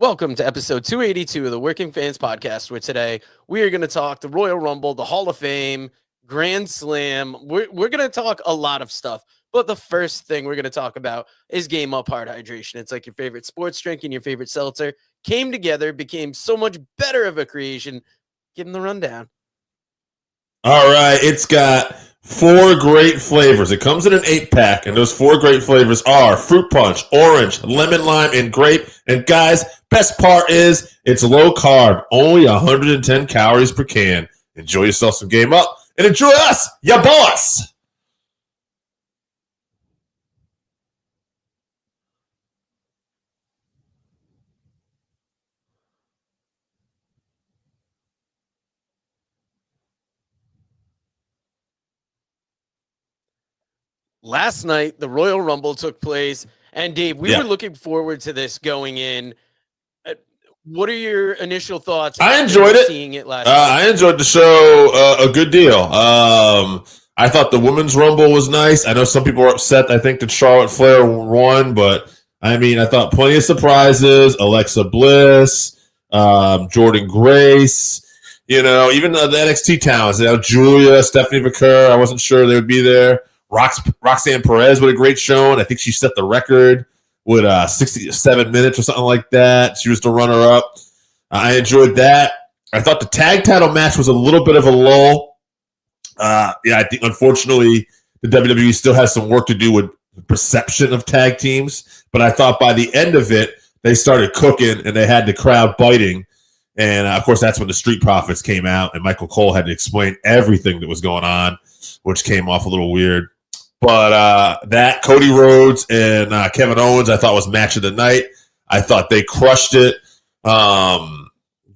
Welcome to episode 282 of the Working Fans Podcast, where today we are going to talk the Royal Rumble, the Hall of Fame, Grand Slam. We're going to talk a lot of stuff. But the first thing we're going to talk about is Game Up Hard Hydration. It's like your favorite sports drink and your favorite seltzer came together, became so much better of a creation. Give them the rundown. All right, it's got 4 great flavors. It comes in an 8-pack, and those 4 great flavors are fruit punch, orange, lemon lime, and grape. And guys, best part is it's low carb, only 110 calories per can. Enjoy yourself some Game Up, and enjoy us, ya boss. Last night, the Royal Rumble took place, and Dave, we were looking forward to this going in. What are your initial thoughts? I enjoyed it. Seeing it last night? I enjoyed the show a good deal. I thought the Women's Rumble was nice. I know some people were upset. I think that Charlotte Flair won, but I mean, I thought plenty of surprises. Alexa Bliss, Jordan Grace, even the NXT talents. Julia, Stephanie McCurr. I wasn't sure they would be there. Roxanne Perez with a great show, and I think she set the record with 67 minutes or something like that. She was the runner-up. I enjoyed that. I thought the tag title match was a little bit of a lull. I think, unfortunately, the WWE still has some work to do with the perception of tag teams, but I thought by the end of it, they started cooking, and they had the crowd biting. And, of course, that's when the Street Profits came out, and Michael Cole had to explain everything that was going on, which came off a little weird. But that Cody Rhodes and Kevin Owens, I thought was match of the night. I thought they crushed it.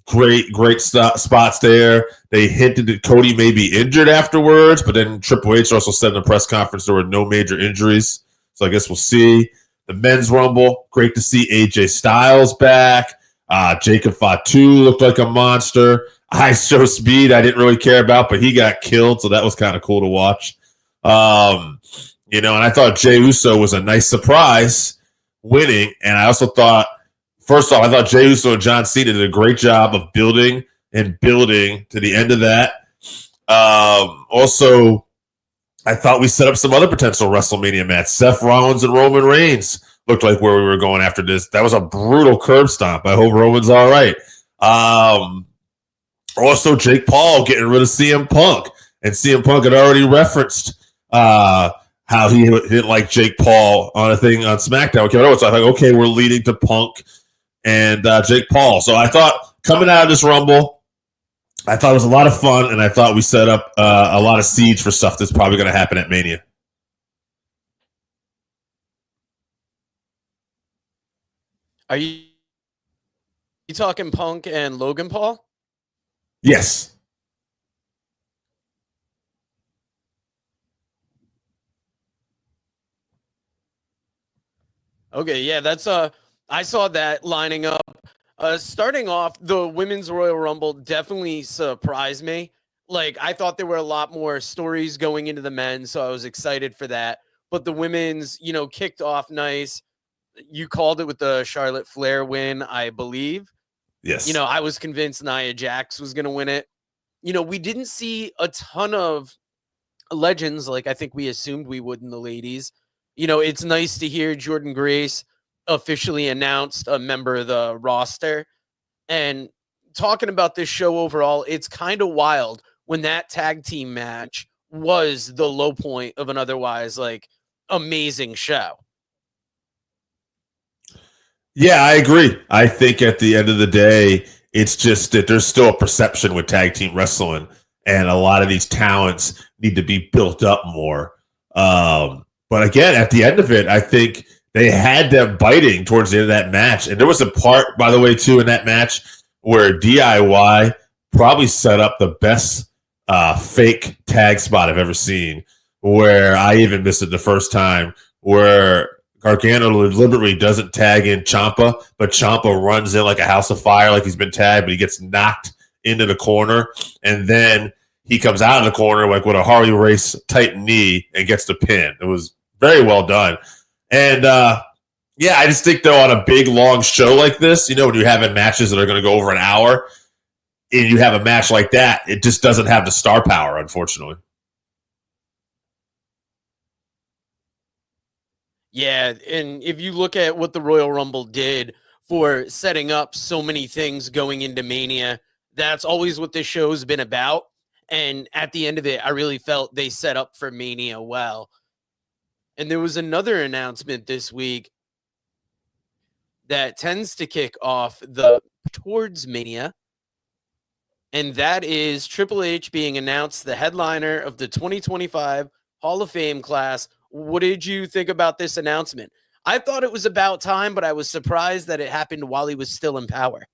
Great spots there. They hinted that Cody may be injured afterwards, but then Triple H also said in the press conference there were no major injuries. So I guess we'll see. The Men's Rumble, great to see AJ Styles back. Jacob Fatu looked like a monster. Show Speed, I didn't really care about, but he got killed, so that was kind of cool to watch. And I thought Jey Uso was a nice surprise winning. And I also thought, first off, I thought Jey Uso and John Cena did a great job of building to the end of that. Also, I thought we set up some other potential WrestleMania match. Seth Rollins and Roman Reigns looked like where we were going after this. That was a brutal curb stomp. I hope Roman's all right. Also, Jake Paul getting rid of CM Punk. And CM Punk had already referenced how he didn't like Jake Paul on a thing on SmackDown. So I thought, okay, we're leading to Punk and Jake Paul. So I thought coming out of this Rumble, I thought it was a lot of fun, and I thought we set up a lot of siege for stuff that's probably going to happen at Mania. Are you talking Punk and Logan Paul? Yes. Okay, yeah, that's I saw that lining up. Starting off, the Women's Royal Rumble definitely surprised me. Like, I thought there were a lot more stories going into the men, so I was excited for that. But the women's, kicked off nice. You called it with the Charlotte Flair win, I believe. Yes. I was convinced Nia Jax was going to win it. We didn't see a ton of legends like I think we assumed we would in the ladies. It's nice to hear Jordan Grace officially announced a member of the roster. And talking about this show overall, it's kind of wild when that tag team match was the low point of an otherwise amazing show. Yeah, I agree. I think at the end of the day, it's just that there's still a perception with tag team wrestling, and a lot of these talents need to be built up more. But again, at the end of it, I think they had them biting towards the end of that match. And there was a part, by the way, too, in that match where DIY probably set up the best fake tag spot I've ever seen, where I even missed it the first time, where Gargano deliberately doesn't tag in Ciampa, but Ciampa runs in like a house of fire, like he's been tagged, but he gets knocked into the corner. And then he comes out of the corner like with a Harley Race tight knee and gets the pin. It was very well done. And Yeah, I just think though on a big long show like this, when you having matches that are going to go over an hour, and you have a match like that, it just doesn't have the star power, unfortunately. Yeah, and if you look at what the Royal Rumble did for setting up so many things going into Mania, that's always what this show's been about. And at the end of it, I really felt they set up for Mania well. And there was another announcement this week that tends to kick off the towards Mania, and that is Triple H being announced the headliner of the 2025 Hall of Fame class. What did you think about this announcement? I thought it was about time, but I was surprised that it happened while he was still in power.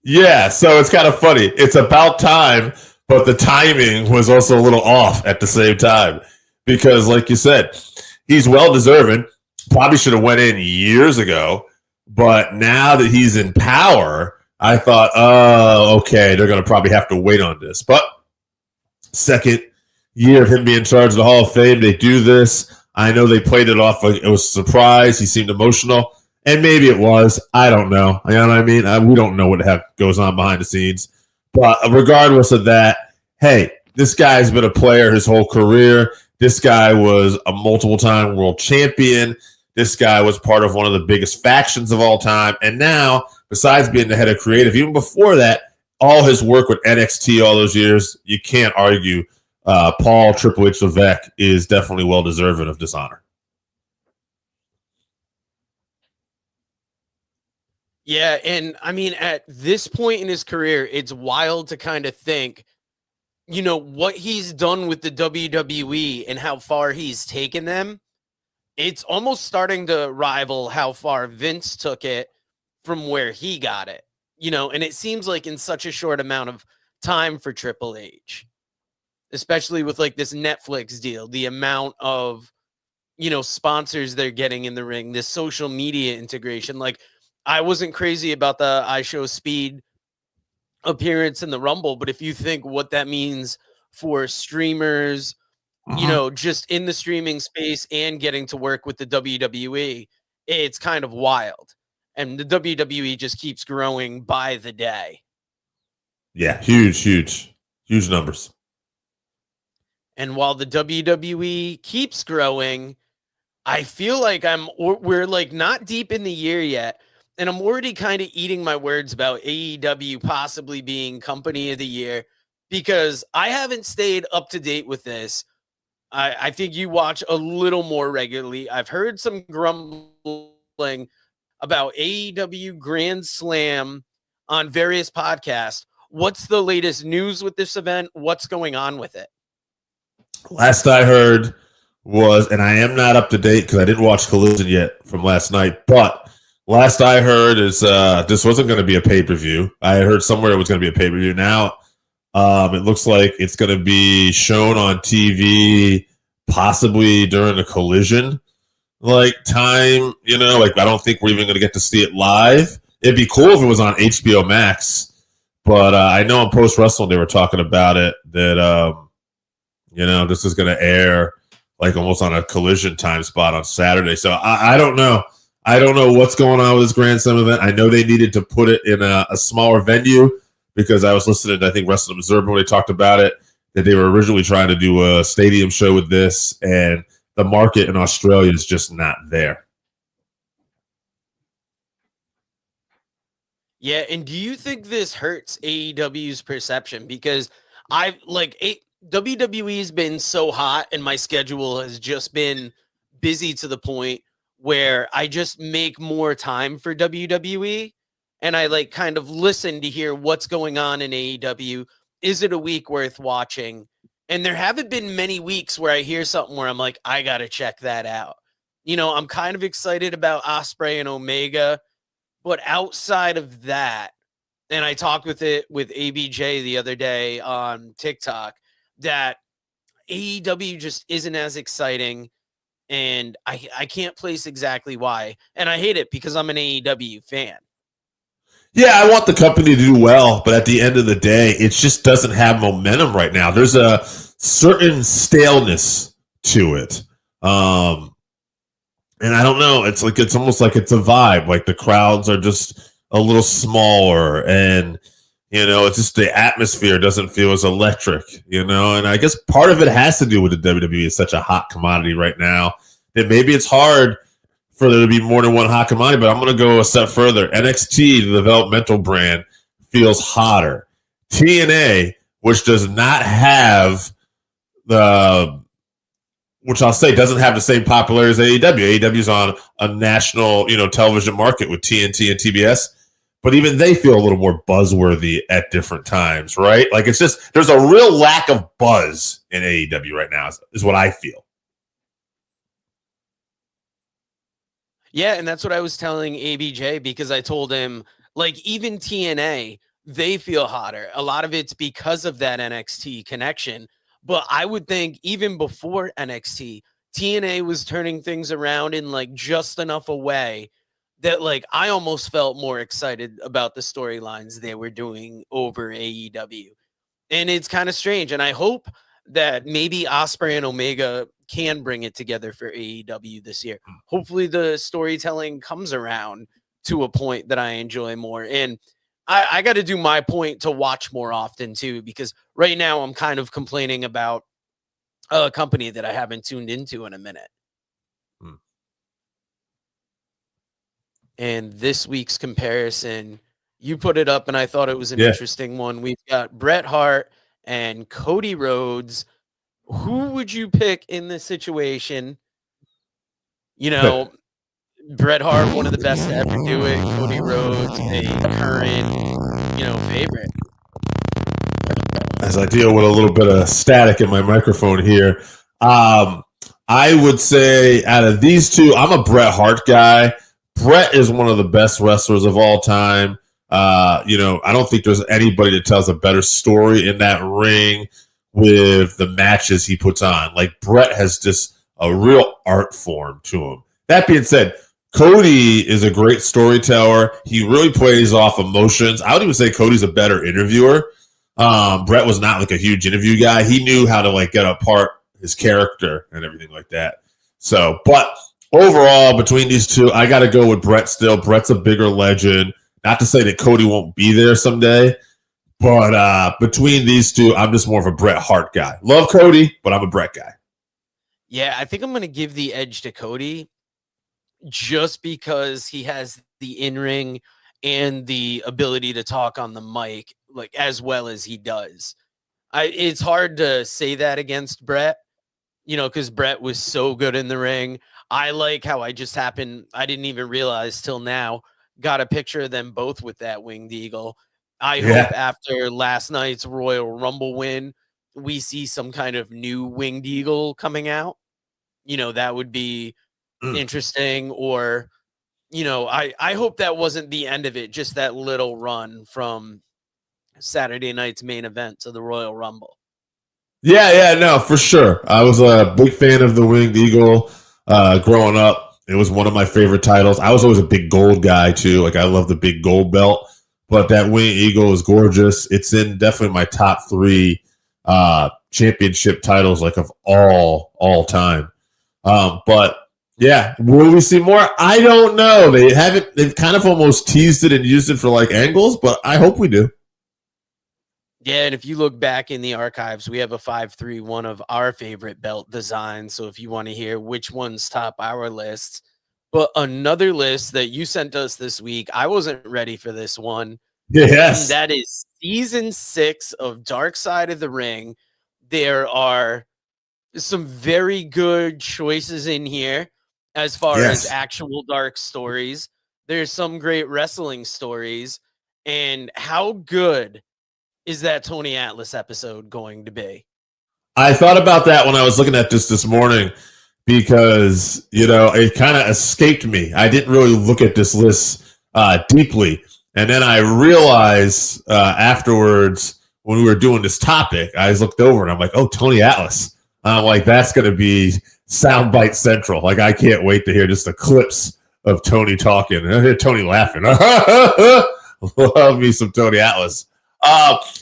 Yeah, so it's kind of funny. It's about time, but the timing was also a little off at the same time because, like you said, he's well deserving. Probably should have went in years ago, but now that he's in power, I thought, oh, okay, they're going to probably have to wait on this. But second year of him being in charge of the Hall of Fame, they do this. I know they played it off like it was a surprise. He seemed emotional. And maybe it was. I don't know. You know what I mean? We don't know what the heck goes on behind the scenes. But regardless of that, hey, this guy's been a player his whole career. This guy was a multiple-time world champion. This guy was part of one of the biggest factions of all time. And now, besides being the head of creative, even before that, all his work with NXT all those years, you can't argue. Paul Triple H Levesque is definitely well deserving of this honor. Yeah, and I mean, at this point in his career, it's wild to kind of think, what he's done with the WWE and how far he's taken them. It's almost starting to rival how far Vince took it from where he got it, and it seems like in such a short amount of time for Triple H, especially with like this Netflix deal, the amount of, sponsors they're getting in the ring, this social media integration. Like, I wasn't crazy about the I Show Speed appearance in the Rumble, but if you think what that means for streamers, just in the streaming space and getting to work with the WWE, it's kind of wild. And the WWE just keeps growing by the day. Yeah, huge numbers. And while the WWE keeps growing, I feel like we're like not deep in the year yet. And I'm already kind of eating my words about AEW possibly being company of the year because I haven't stayed up to date with this. I think you watch a little more regularly. I've heard some grumbling about AEW Grand Slam on various podcasts. What's the latest news with this event? What's going on with it? Last I heard was, and I am not up to date because I didn't watch Collision yet from last night, but last I heard is this wasn't going to be a pay-per-view. I heard somewhere it was going to be a pay-per-view. Now it looks like it's going to be shown on TV, possibly during the Collision time. I don't think we're even going to get to see it live. It'd be cool if it was on HBO Max, but I know in Post Wrestling they were talking about it that this is going to air like almost on a Collision time spot on Saturday. So I don't know. I don't know what's going on with this Grand Slam event. I know they needed to put it in a smaller venue because I was listening to, I think, Wrestling Observer when they talked about it, that they were originally trying to do a stadium show with this, and the market in Australia is just not there. Yeah, and do you think this hurts AEW's perception? Because WWE's been so hot and my schedule has just been busy to the point where I just make more time for WWE and I kind of listen to hear what's going on in AEW. Is it a week worth watching? And there haven't been many weeks where I hear something where I'm like, I got to check that out. I'm kind of excited about Osprey and Omega, but outside of that, and I talked with ABJ the other day on TikTok, that AEW just isn't as exciting, and I can't place exactly why. And I hate it because I'm an AEW fan. Yeah, I want the company to do well, but at the end of the day, it just doesn't have momentum right now. There's a certain staleness to it. And I don't know. It's almost like it's a vibe. Like the crowds are just a little smaller, and it's just the atmosphere doesn't feel as electric. And I guess part of it has to do with the WWE is such a hot commodity right now that maybe it's hard for there to be more than one hot commodity. But I'm going to go a step further. NXT, the developmental brand, feels hotter. TNA, which does not have which I'll say doesn't have the same popularity as AEW. AEW's on a national, television market with TNT and TBS, but even they feel a little more buzzworthy at different times, right? Like it's just there's a real lack of buzz in AEW right now, is what I feel. Yeah, and that's what I was telling ABJ because I told him, like, even TNA, they feel hotter. A lot of it's because of that NXT connection. But I would think even before NXT, TNA was turning things around in like just enough a way that like I almost felt more excited about the storylines they were doing over AEW. And it's kind of strange. And I hope that maybe Ospreay and Omega can bring it together for AEW this year. Hopefully the storytelling comes around to a point that I enjoy more. And I got to do my point to watch more often too, because right now I'm kind of complaining about a company that I haven't tuned into in a minute. And this week's comparison, you put it up and I thought it was an interesting one. We've got Bret Hart and Cody Rhodes. Who would you pick in this situation? Bret Hart, one of the best to ever do it. Cody Rhodes, a current, favorite. As I deal with a little bit of static in my microphone here, I would say out of these two, I'm a Bret Hart guy. Bret is one of the best wrestlers of all time. I don't think there's anybody that tells a better story in that ring with the matches he puts on. Like Bret has just a real art form to him. That being said, Cody is a great storyteller. He really plays off emotions. I would even say Cody's a better interviewer. Bret was not like a huge interview guy. He knew how to like get apart his character and everything like that. So, but overall, between these two, I got to go with Bret still. Bret's a bigger legend. Not to say that Cody won't be there someday, but between these two, I'm just more of a Bret Hart guy. Love Cody, but I'm a Bret guy. Yeah, I think I'm going to give the edge to Cody just because he has the in-ring and the ability to talk on the mic like as well as he does. It's hard to say that against Bret, because Bret was so good in the ring. I like how I didn't even realize till now, got a picture of them both with that winged eagle. I hope after last night's Royal Rumble win, we see some kind of new winged eagle coming out. That would be interesting. Or, I hope that wasn't the end of it, just that little run from Saturday night's main event to the Royal Rumble. Yeah, no, for sure. I was a big fan of the Winged Eagle growing up. It was one of my favorite titles. I was always a big gold guy too. Like I love the big gold belt, but that Winged Eagle is gorgeous. It's in definitely my top 3 championship titles, like of all time. But yeah, will we see more? I don't know. They've kind of almost teased it and used it for like angles, but I hope we do. Yeah, and if you look back in the archives, we have a 5-3, one of our favorite belt designs. So if you want to hear which ones top our lists, but another list that you sent us this week, I wasn't ready for this one. Yes. And that is season 6 of Dark Side of the Ring. There are some very good choices in here as far as actual dark stories. There's some great wrestling stories. And how good is that Tony Atlas episode going to be? I thought about that when I was looking at this morning because, it kind of escaped me. I didn't really look at this list deeply. And then I realized afterwards when we were doing this topic, I just looked over and I'm like, oh, Tony Atlas. I'm like, that's going to be soundbite central. Like, I can't wait to hear just the clips of Tony talking. And I hear Tony laughing. Love me some Tony Atlas.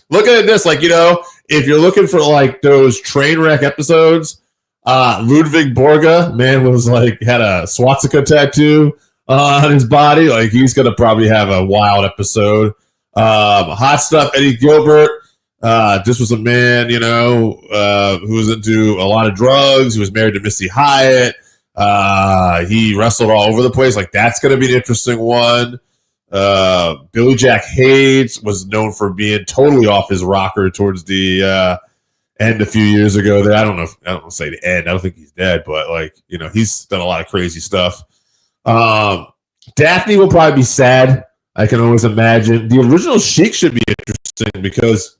Looking at this, like, if you're looking for like those train wreck episodes, Ludwig Borga, man, was like had a swastika tattoo on his body. Like he's gonna probably have a wild episode. Hot stuff. Eddie Gilbert. This was a man, who was into a lot of drugs. He was married to Missy Hyatt. He wrestled all over the place. Like that's gonna be an interesting one. Billy Jack Hayes was known for being totally off his rocker towards the end a few years ago. That I don't know. I don't say the end. I don't think he's dead, but he's done a lot of crazy stuff. Daphne will probably be sad. I can always imagine. The original Sheik should be interesting because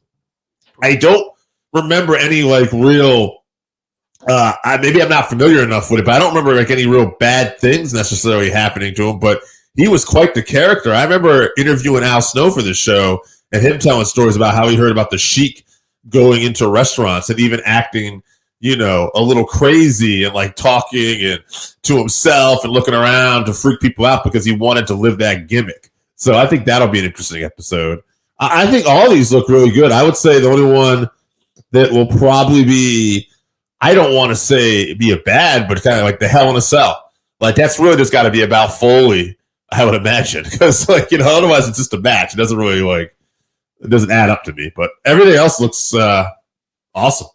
I don't remember any real. Maybe I'm not familiar enough with it, but I don't remember any real bad things necessarily happening to him. But he was quite the character. I remember interviewing Al Snow for this show and him telling stories about how he heard about the Sheik going into restaurants and even acting, a little crazy and talking and to himself and looking around to freak people out because he wanted to live that gimmick. So I think that'll be an interesting episode. I think all these look really good. I would say the only one that will probably be, I don't want to say be a bad, but kind of like the Hell in a Cell. That's really just got to be about Foley, I would imagine. Because, otherwise it's just a match. It doesn't really, it doesn't add up to me. But everything else looks awesome.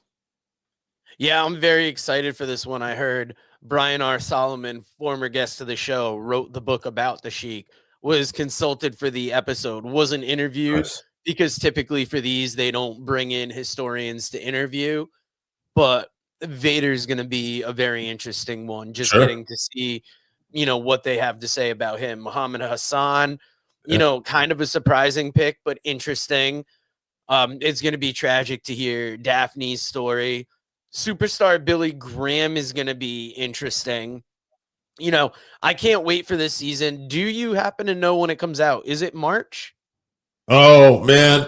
Yeah, I'm very excited for this one. I heard Brian R. Solomon, former guest of the show, wrote the book about the Sheik, was consulted for the episode, wasn't interviewed because typically for these, they don't bring in historians to interview. But Vader's going to be a very interesting one, just getting to see, what they have to say about him. Muhammad Hassan, kind of a surprising pick, but interesting. It's going to be tragic to hear Daphne's story. Superstar Billy Graham is going to be interesting. I can't wait for this season. Do you happen to know when it comes out? Is it March? Oh, man.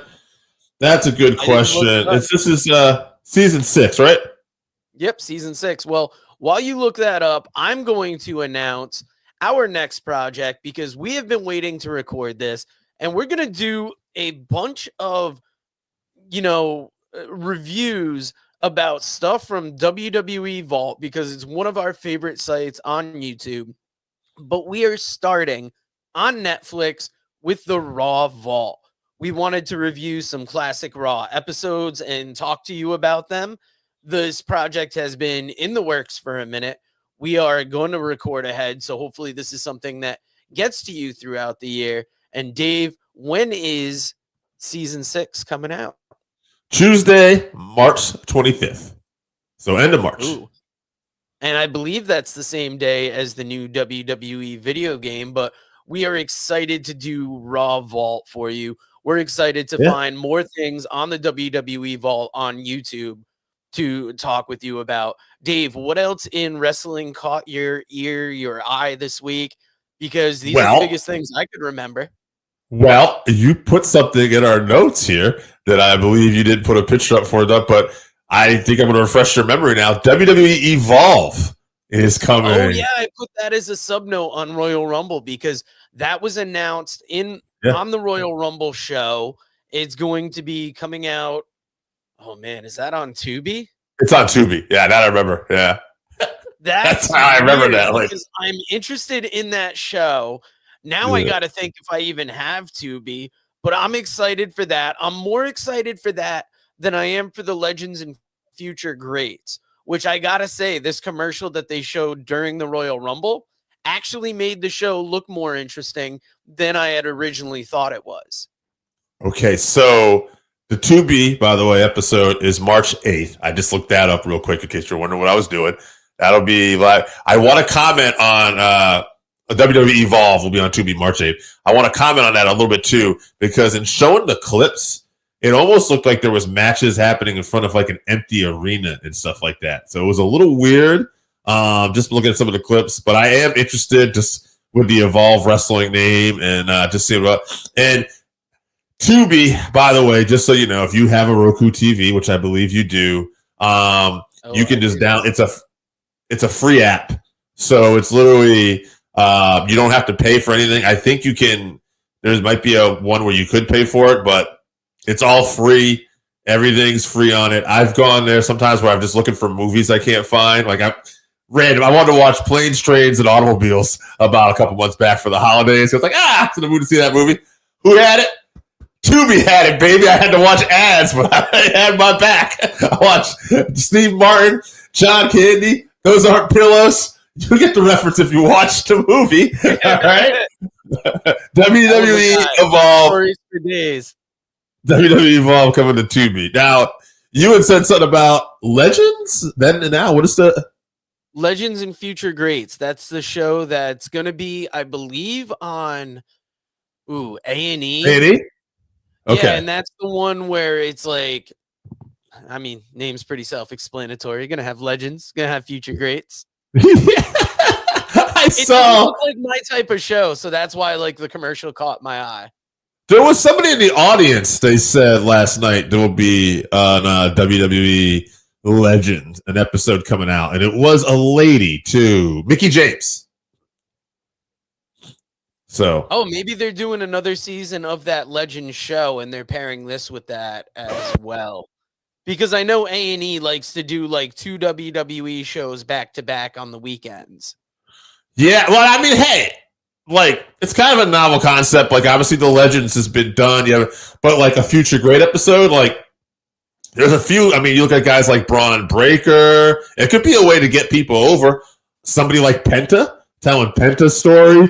That's a good question. This is season 6, right? Yep, season 6. Well, while you look that up, I'm going to announce our next project because we have been waiting to record this, and we're going to do a bunch of, reviews about stuff from WWE Vault because it's one of our favorite sites on YouTube. But we are starting on Netflix with the Raw Vault. We wanted to review some classic Raw episodes and talk to you about them. This project has been in the works for a minute. We are going to record ahead, so hopefully this is something that gets to you throughout the year. And Dave, when is season 6 coming out? Tuesday, March 25th. So end of March. Ooh. And I believe that's the same day as the new WWE video game, but we are excited to do Raw Vault for you. We're excited to find more things on the WWE Vault on YouTube to talk with you about. Dave, what else in wrestling caught your ear, your eye this week? Because these are the biggest things I could remember. Well, you put something in our notes here that I believe you did put a picture up for it, but I think I'm going to refresh your memory now. WWE Evolve is coming. Oh, yeah, I put that as a sub-note on Royal Rumble because that was announced on the Royal Rumble show. It's going to be coming out. Oh, man, is that on Tubi? It's on Tubi. Yeah, that I remember. Yeah. That's how I remember that. Because I'm interested in that show. Now I got to think if I even have Tubi, but I'm excited for that. I'm more excited for that than I am for the Legends and Future Greats, which I got to say, this commercial that they showed during the Royal Rumble actually made the show look more interesting than I had originally thought it was. Okay, so the Tubi, by the way, episode is March 8th. I just looked that up real quick in case you're wondering what I was doing. That'll be I want to comment on WWE Evolve will be on Tubi March 8th. I want to comment on that a little bit too, because in showing the clips, it almost looked like there was matches happening in front of an empty arena and stuff like that. So it was a little weird, just looking at some of the clips. But I am interested just with the Evolve Wrestling name and just seeing what. And Tubi, by the way, just so you know, if you have a Roku TV, which I believe you do, you can just it's a free app. So it's literally you don't have to pay for anything. I think you can. There might be one where you could pay for it, but it's all free, Everything's free on it. I've gone there sometimes where I'm just looking for movies I can't find. Like I'm random. I wanted to watch Planes, Trains, and Automobiles about a couple months back for the holidays. So it's like, it's in the mood to see that movie. Who had it? Tubi had it, baby. I had to watch ads, but I had my back. I watched Steve Martin, John Candy. Those aren't pillows. You get the reference if you watch the movie. All right. WWE Evolve. Stories for days. WWE Evolve coming to Tubi. Now, you had said something about Legends. Then and now, what is the Legends and Future Greats? That's the show that's going to be, I believe, on A&E. A&E? Okay. Yeah, and that's the one where it's like, I mean, name's pretty self-explanatory. You're going to have Legends, going to have Future Greats. It doesn't look like my type of show, so that's why like the commercial caught my eye. There was somebody in the audience, they said last night there will be on WWE Legends, an episode coming out, and it was a lady too, Mickie James. So, maybe they're doing another season of that Legend show, and they're pairing this with that as well. Because I know A&E likes to do like 2 WWE shows back to back on the weekends. Yeah, well, I mean, hey, like it's kind of a novel concept. Like obviously the Legends has been done, but like a Future Great episode, like there's a few. I mean, you look at guys like Braun Breaker. It could be a way to get people over. Somebody like Penta, telling Penta's story,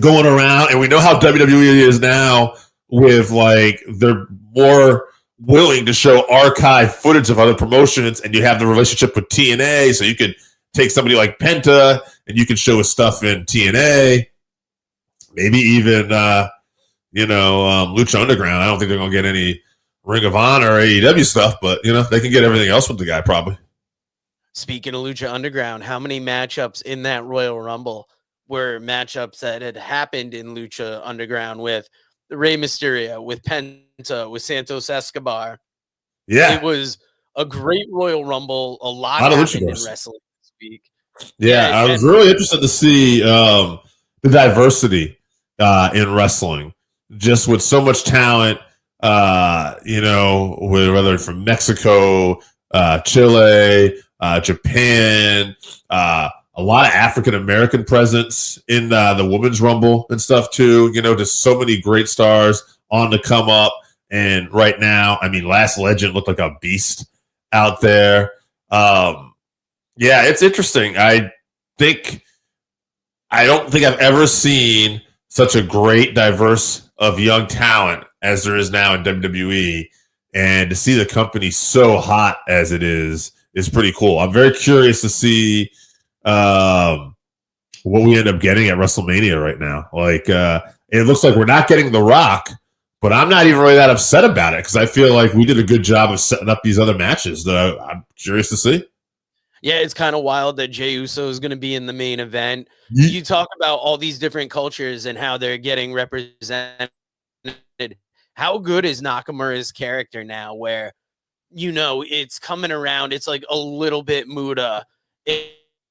going around, and we know how WWE is now with like they're more willing to show archive footage of other promotions, and you have the relationship with TNA, so you could take somebody like Penta and you can show his stuff in TNA, maybe even Lucha Underground. I don't think they're gonna get any Ring of Honor or AEW stuff, but they can get everything else with the guy probably. Speaking of Lucha Underground, how many matchups in that Royal Rumble were matchups that had happened in Lucha Underground with Rey Mysterio, with Penta, with Santos Escobar? Yeah, it was a great Royal Rumble. A lot happened in wrestling this week. Yeah, I was really interested to see the diversity in wrestling, just with so much talent. Whether from Mexico, Chile, Japan, a lot of African American presence in the Women's Rumble and stuff too. Just so many great stars on the come up. And right now, I mean, Last Legend looked like a beast out there. Yeah, it's interesting. I don't think I've ever seen such a great diverse of young talent as there is now in WWE. And to see the company so hot as it is pretty cool. I'm very curious to see what we end up getting at WrestleMania right now. Like, it looks like we're not getting The Rock, but I'm not even really that upset about it because I feel like we did a good job of setting up these other matches that I'm curious to see. Yeah, it's kind of wild that Jey Uso is going to be in the main event. You talk about all these different cultures and how they're getting represented. How good is Nakamura's character now where, it's coming around. It's like a little bit Muda.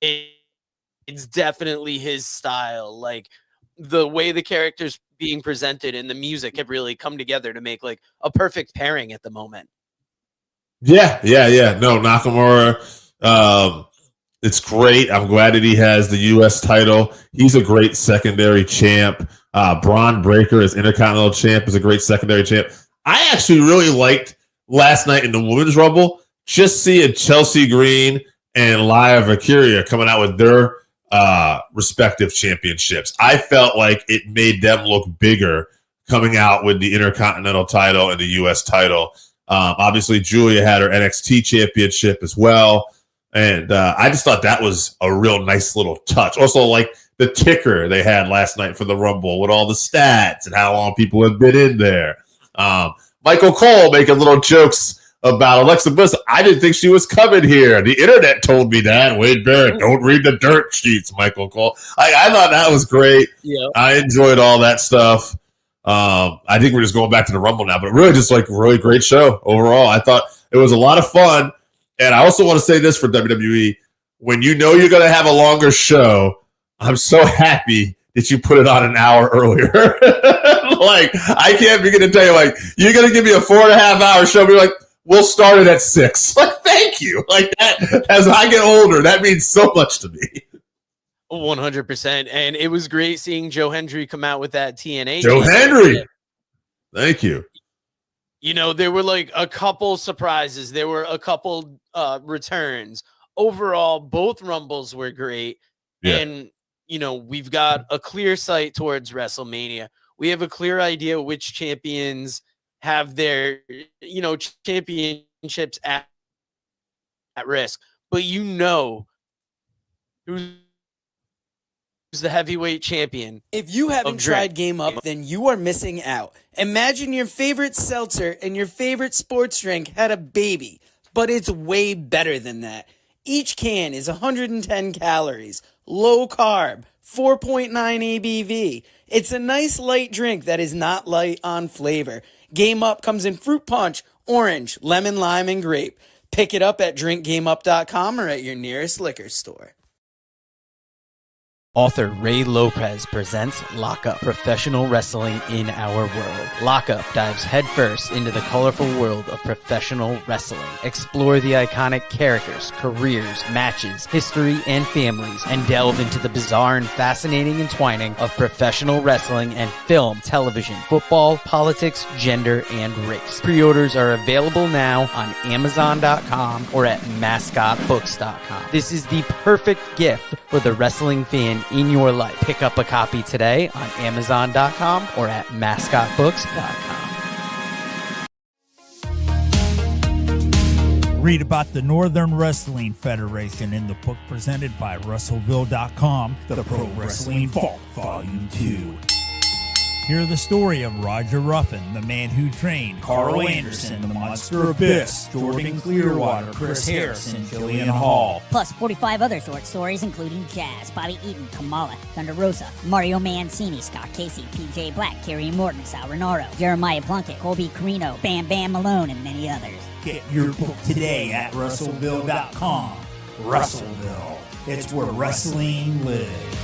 It's definitely his style. Like the way the character's being presented and the music have really come together to make like a perfect pairing at the moment. Yeah. No, Nakamura. It's great. I'm glad that he has the U.S. title. He's a great secondary champ. Braun Breaker as Intercontinental champ is a great secondary champ. I actually really liked last night in the Women's Rumble, just seeing Chelsea Green and Laya Valkyria coming out with their respective championships. I felt like it made them look bigger coming out with the Intercontinental title and the U.S. title. Obviously, Julia had her NXT championship as well. And I just thought that was a real nice little touch. Also, like the ticker they had last night for the Rumble with all the stats and how long people have been in there. Michael Cole making little jokes about Alexa Bliss. I didn't think she was coming here. The internet told me that. Wade Barrett, don't read the dirt sheets, Michael Cole. I thought that was great. Yeah. I enjoyed all that stuff. I think we're just going back to the Rumble now, but really just like really great show overall. I thought it was a lot of fun. And I also want to say this for WWE. When you're going to have a longer show, I'm so happy did you put it on an hour earlier? Like, I can't begin to tell you, like, you're going to give me a 4.5 hour show. Be like, we'll start it at 6. Like, thank you. Like, that, as I get older, that means so much to me. 100%. And it was great seeing Joe Hendry come out with that TNA. Joe Hendry. Thank you. You know, there were like a couple surprises. There were a couple returns. Overall, both Rumbles were great. Yeah. And, you know, we've got a clear sight towards WrestleMania. We have a clear idea which champions have their, you know, championships at risk. But you know who's the heavyweight champion. If you haven't tried Game Up, then you are missing out. Imagine your favorite seltzer and your favorite sports drink had a baby, but it's way better than that. Each can is 110 calories, low carb, 4.9 ABV. It's a nice light drink that is not light on flavor. Game Up comes in fruit punch, orange, lemon, lime, and grape. Pick it up at drinkgameup.com or at your nearest liquor store. Author Ray Lopez presents Lockup, Professional Wrestling in Our World. Lockup dives headfirst into the colorful world of professional wrestling. Explore the iconic characters, careers, matches, history, and families, and delve into the bizarre and fascinating entwining of professional wrestling and film, television, football, politics, gender, and race. Pre-orders are available now on Amazon.com or at MascotBooks.com. This is the perfect gift for the wrestling fan in your life. Pick up a copy today on Amazon.com or at MascotBooks.com. Read about the Northern Wrestling Federation in the book presented by Russellville.com, The Pro Wrestling Vault, Volume 2. Hear the story of Roger Ruffin, the man who trained Carl Anderson, the Monster Abyss, Jordan Clearwater, Chris Harris, and Jillian Hall. Plus 45 other short stories including Jazz, Bobby Eaton, Kamala, Thunder Rosa, Mario Mancini, Scott Casey, PJ Black, Kerry Morton, Sal Renaro, Jeremiah Plunkett, Colby Carino, Bam Bam Malone, and many others. Get your book today at Russellville.com. Russellville. It's where wrestling lives.